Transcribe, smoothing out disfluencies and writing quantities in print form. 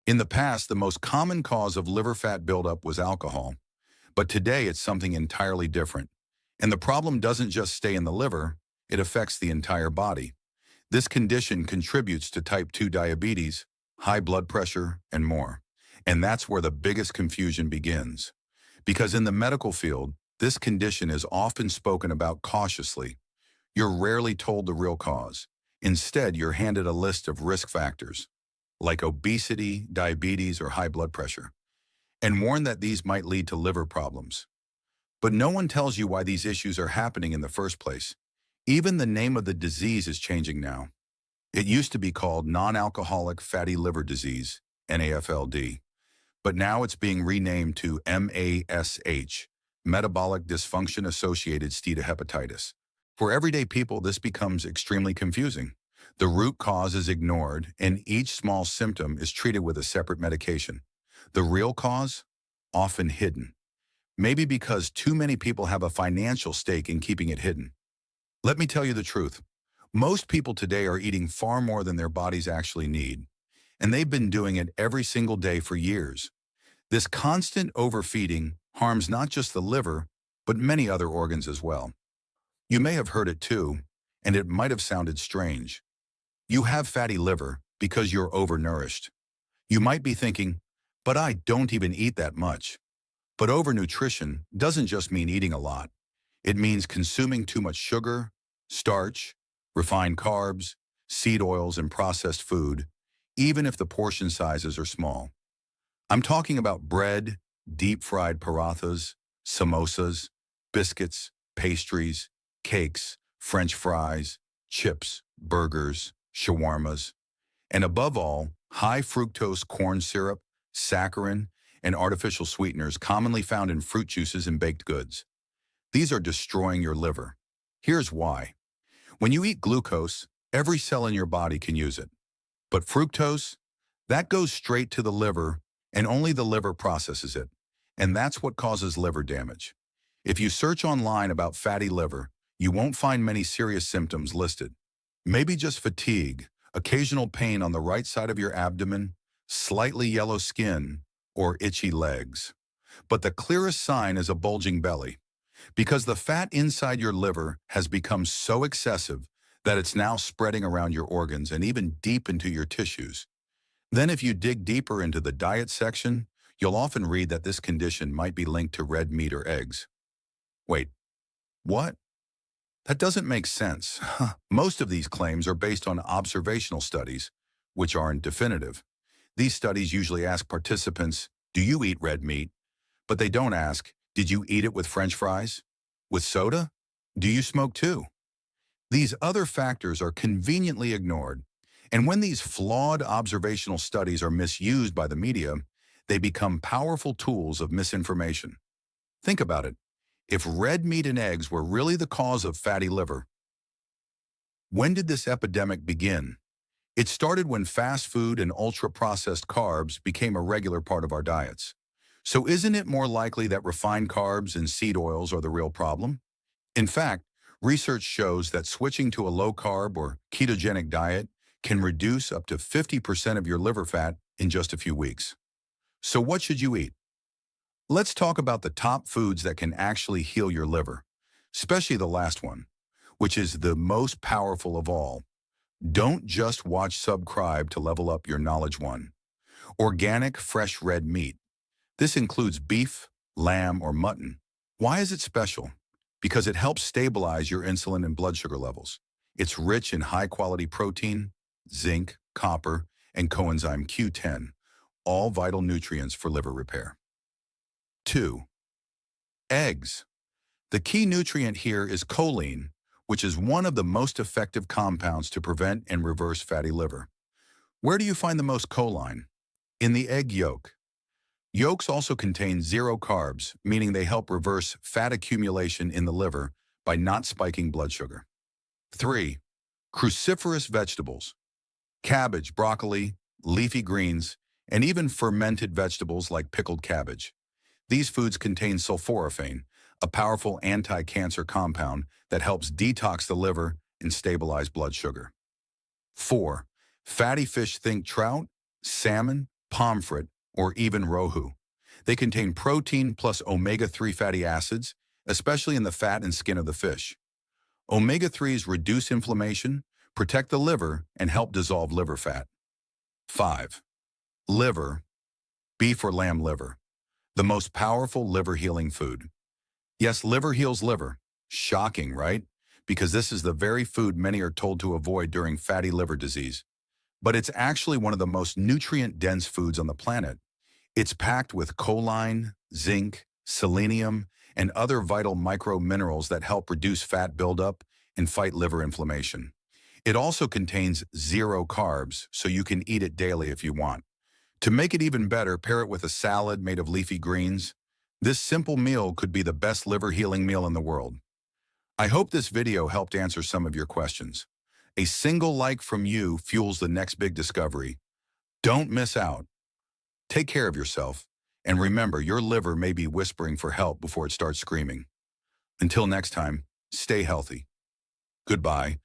In the past, the most common cause of liver fat buildup was alcohol, but today it's something entirely different. And the problem doesn't just stay in the liver, it affects the entire body. This condition contributes to type 2 diabetes, high blood pressure, and more. And that's where the biggest confusion begins. Because in the medical field, this condition is often spoken about cautiously. You're rarely told the real cause. Instead, you're handed a list of risk factors, like obesity, diabetes, or high blood pressure, and warned that these might lead to liver problems. But no one tells you why these issues are happening in the first place. Even the name of the disease is changing now. It used to be called non-alcoholic fatty liver disease, NAFLD, but now it's being renamed to MASH, metabolic dysfunction-associated steatohepatitis. For everyday people, this becomes extremely confusing. The root cause is ignored, and each small symptom is treated with a separate medication. The real cause? Often hidden. Maybe because too many people have a financial stake in keeping it hidden. Let me tell you the truth. Most people today are eating far more than their bodies actually need, and they've been doing it every single day for years. This constant overfeeding harms not just the liver, but many other organs as well. You may have heard it too, and it might have sounded strange. You have fatty liver because you're overnourished. You might be thinking, but I don't even eat that much. But overnutrition doesn't just mean eating a lot. It means consuming too much sugar, starch, refined carbs, seed oils, and processed food, even if the portion sizes are small. I'm talking about bread, deep-fried parathas, samosas, biscuits, pastries, cakes, French fries, chips, burgers, shawarmas, and above all, high fructose corn syrup, saccharin, and artificial sweeteners commonly found in fruit juices and baked goods. These are destroying your liver. Here's why. When you eat glucose, every cell in your body can use it. But fructose, that goes straight to the liver, and only the liver processes it. And that's what causes liver damage. If you search online about fatty liver, you won't find many serious symptoms listed. Maybe just fatigue, occasional pain on the right side of your abdomen, slightly yellow skin, or itchy legs. But the clearest sign is a bulging belly, because the fat inside your liver has become so excessive that it's now spreading around your organs and even deep into your tissues. Then if you dig deeper into the diet section, you'll often read that this condition might be linked to red meat or eggs. Wait, what? That doesn't make sense. Most of these claims are based on observational studies, which aren't definitive. These studies usually ask participants, do you eat red meat? But they don't ask, did you eat it with French fries? With soda? Do you smoke too? These other factors are conveniently ignored, and when these flawed observational studies are misused by the media, they become powerful tools of misinformation. Think about it. If red meat and eggs were really the cause of fatty liver, when did this epidemic begin? It started when fast food and ultra-processed carbs became a regular part of our diets. So isn't it more likely that refined carbs and seed oils are the real problem? In fact, research shows that switching to a low-carb or ketogenic diet can reduce up to 50% of your liver fat in just a few weeks. So what should you eat? Let's talk about the top foods that can actually heal your liver, especially the last one, which is the most powerful of all. Don't just watch Subscribe to level up your knowledge one. Organic, fresh red meat. This includes beef, lamb, or mutton. Why is it special? Because it helps stabilize your insulin and blood sugar levels. It's rich in high-quality protein, zinc, copper, and coenzyme Q10, all vital nutrients for liver repair. 2. Eggs. The key nutrient here is choline, which is one of the most effective compounds to prevent and reverse fatty liver. Where do you find the most choline? In the egg yolk. Yolks also contain zero carbs, meaning they help reverse fat accumulation in the liver by not spiking blood sugar. 3. Cruciferous vegetables. Cabbage, broccoli, leafy greens, and even fermented vegetables like pickled cabbage. These foods contain sulforaphane, a powerful anti-cancer compound that helps detox the liver and stabilize blood sugar. 4. Fatty fish. Think trout, salmon, pomfret, or even rohu. They contain protein plus omega-3 fatty acids, especially in the fat and skin of the fish. Omega-3s reduce inflammation, protect the liver, and help dissolve liver fat. 5. Liver, beef or lamb liver, the most powerful liver healing food. Yes, liver heals liver. Shocking, right? Because this is the very food many are told to avoid during fatty liver disease. But it's actually one of the most nutrient-dense foods on the planet. It's packed with choline, zinc, selenium, and other vital microminerals that help reduce fat buildup and fight liver inflammation. It also contains 0 carbs, so you can eat it daily if you want. To make it even better, pair it with a salad made of leafy greens. This simple meal could be the best liver healing meal in the world. I hope this video helped answer some of your questions. A single like from you fuels the next big discovery. Don't miss out. Take care of yourself, and remember, your liver may be whispering for help before it starts screaming. Until next time, stay healthy. Goodbye.